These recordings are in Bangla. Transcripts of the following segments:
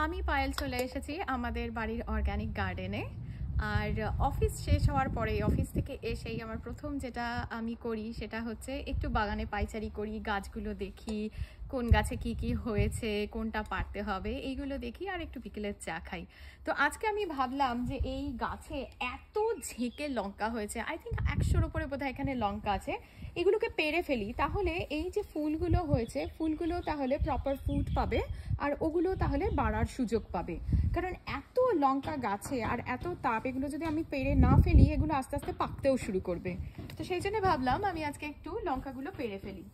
আমি পায়েল চলে এসেছি আমাদের বাড়ির অর্গানিক গার্ডেনে। আর অফিস শেষ হওয়ার পরে অফিস থেকে এসেই আমার প্রথম যেটা আমি করি সেটা হচ্ছে একটু বাগানে পাইচারি করি, গাছগুলো দেখি, কোন গাছে কি কি হয়েছে, কোনটা পারতে হবে, এইগুলো দেখি আর একটু বিকেলের চা খাই। তো আজকে আমি ভাবলাম যে এই গাছে এত ঝেঁকে লঙ্কা হয়েছে, আই থিঙ্ক 100-র উপরে বোধহয় এখানে লঙ্কা আছে, এগুলোকে পেরে ফেলি, তাহলে এই যে ফুলগুলো হয়েছে ফুলগুলো তাহলে প্রপার ফুড পাবে আর ওগুলো তাহলে বাড়ার সুযোগ পাবে। কারণ এত লঙ্কা গাছে আর এত তাপ, এগুলো যদি আমি পেরে না ফেলি এগুলো আস্তে আস্তে পাকতেও শুরু করবে। তো সেই জন্য ভাবলাম আমি আজকে একটু লঙ্কাগুলো পেরে ফেলি।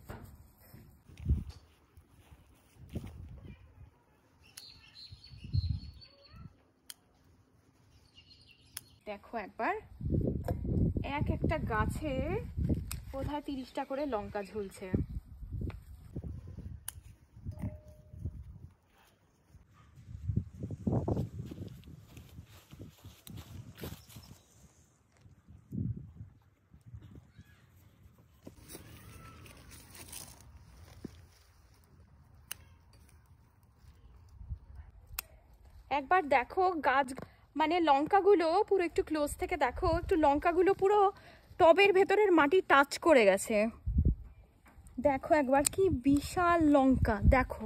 দেখো একবার, একটা গাছে বোধহয় 30টা করে লঙ্কা ঝুলছে। একবার দেখো গাছ, মানে লঙ্কাগুলো পুরো একটু ক্লোজ থেকে দেখো, একটু লঙ্কাগুলো পুরো টবের ভেতরের মাটি টাচ করে গেছে। দেখো একবার কি বিশাল লঙ্কা, দেখো।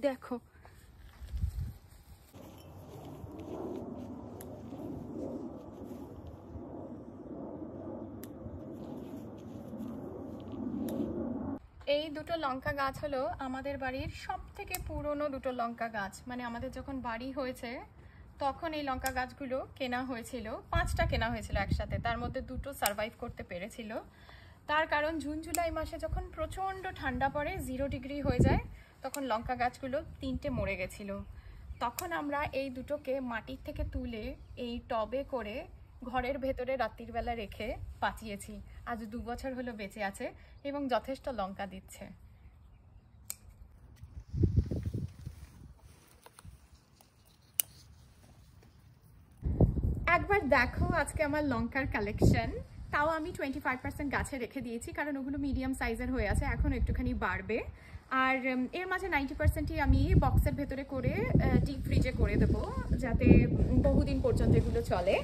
দেখো এই দুটো লঙ্কা গাছ হলো আমাদের বাড়ির সব থেকে পুরনো দুটো লঙ্কা গাছ। মানে আমাদের যখন বাড়ি হয়েছে তখন এই লঙ্কা গাছগুলো কেনা হয়েছিল, 5টা কেনা হয়েছিল একসাথে, তার মধ্যে 2টো সারভাইভ করতে পেরেছিল। তার কারণ জুন জুলাই মাসে যখন প্রচণ্ড ঠান্ডা পড়ে, 0 ডিগ্রি হয়ে যায়, তখন লঙ্কা গাছগুলো 3টে মরে গেছিল। তখন আমরা এই দুটোকে মাটির থেকে তুলে এই টবে করে ঘরের ভেতরে রাত্রির বেলা রেখে বাঁচিয়েছি। আজ 2 বছর হলো বেঁচে আছে এবং যথেষ্ট লঙ্কা দিচ্ছে। একবার দেখো আজকে আমার লঙ্কার কালেকশন। তাও আমি 25% গাছে রেখে দিয়েছি, কারণ ওগুলো মিডিয়াম সাইজের হয়ে আছে, এখন একটুখানি বাড়বে। আর এর মাঝে 90%ই আমি বক্সের ভেতরে করে ডিপ ফ্রিজে করে দেবো, যাতে বহুদিন পর্যন্ত এগুলো চলে।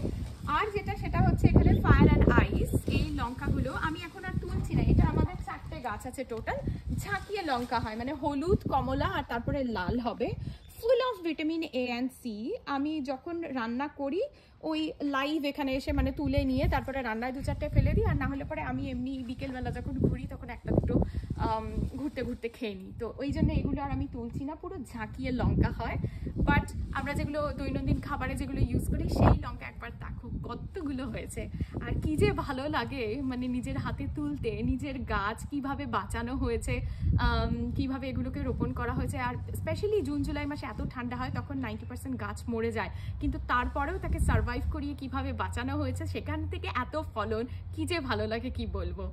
আর সেটা হচ্ছে এখানে ফায়ার অ্যান্ড আইস, এই লঙ্কাগুলো আমি এখন আর তুলছি না। এটা আমাদের 4টে গাছ আছে টোটাল, ঝাঁকিয়ে লঙ্কা হয়, মানে হলুদ, কমলা আর তারপরে লাল হবে, full of vitamin A and C. আমি যখন রান্না করি ওই লাইভ এখানে এসে মানে তুলে নিয়ে তারপরে রান্নায় 2-4টে ফেলে দিই, আর না হলে পরে আমি এমনি বিকেলবেলা যখন ঘুরি তখন 1-2টো ঘুরতে ঘুরতে খেয়ে নিই। তো ওই জন্য এগুলো আর আমি তুলছি না, পুরো ঝাঁকিয়ে লঙ্কা হয়। বাট আমরা যেগুলো দৈনন্দিন খাবারে যেগুলো ইউজ করি সেই লঙ্কা একবার দেখো কতগুলো হয়েছে। আর কি যে ভালো লাগে, মানে নিজের হাতে তুলতে, নিজের গাছ কিভাবে বাঁচানো হয়েছে, কিভাবে এগুলোকে রোপণ করা হয়েছে। আর স্পেশালি জুন জুলাই মাসে এত ঠান্ডা হয়, তখন 90% গাছ মরে যায়, কিন্তু তারপরেও তাকে সারভাইভ করিয়ে কিভাবে বাঁচানো হয়েছে, সেখান থেকে এত ফলন, কি যে ভালো লাগে কি বলবো।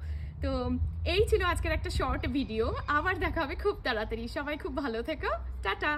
তো এই ছিল আজকের একটা শর্ট ভিডিও, আবার দেখা হবে খুব তাড়াতাড়ি। সবাই খুব ভালো থেকো, টাটা।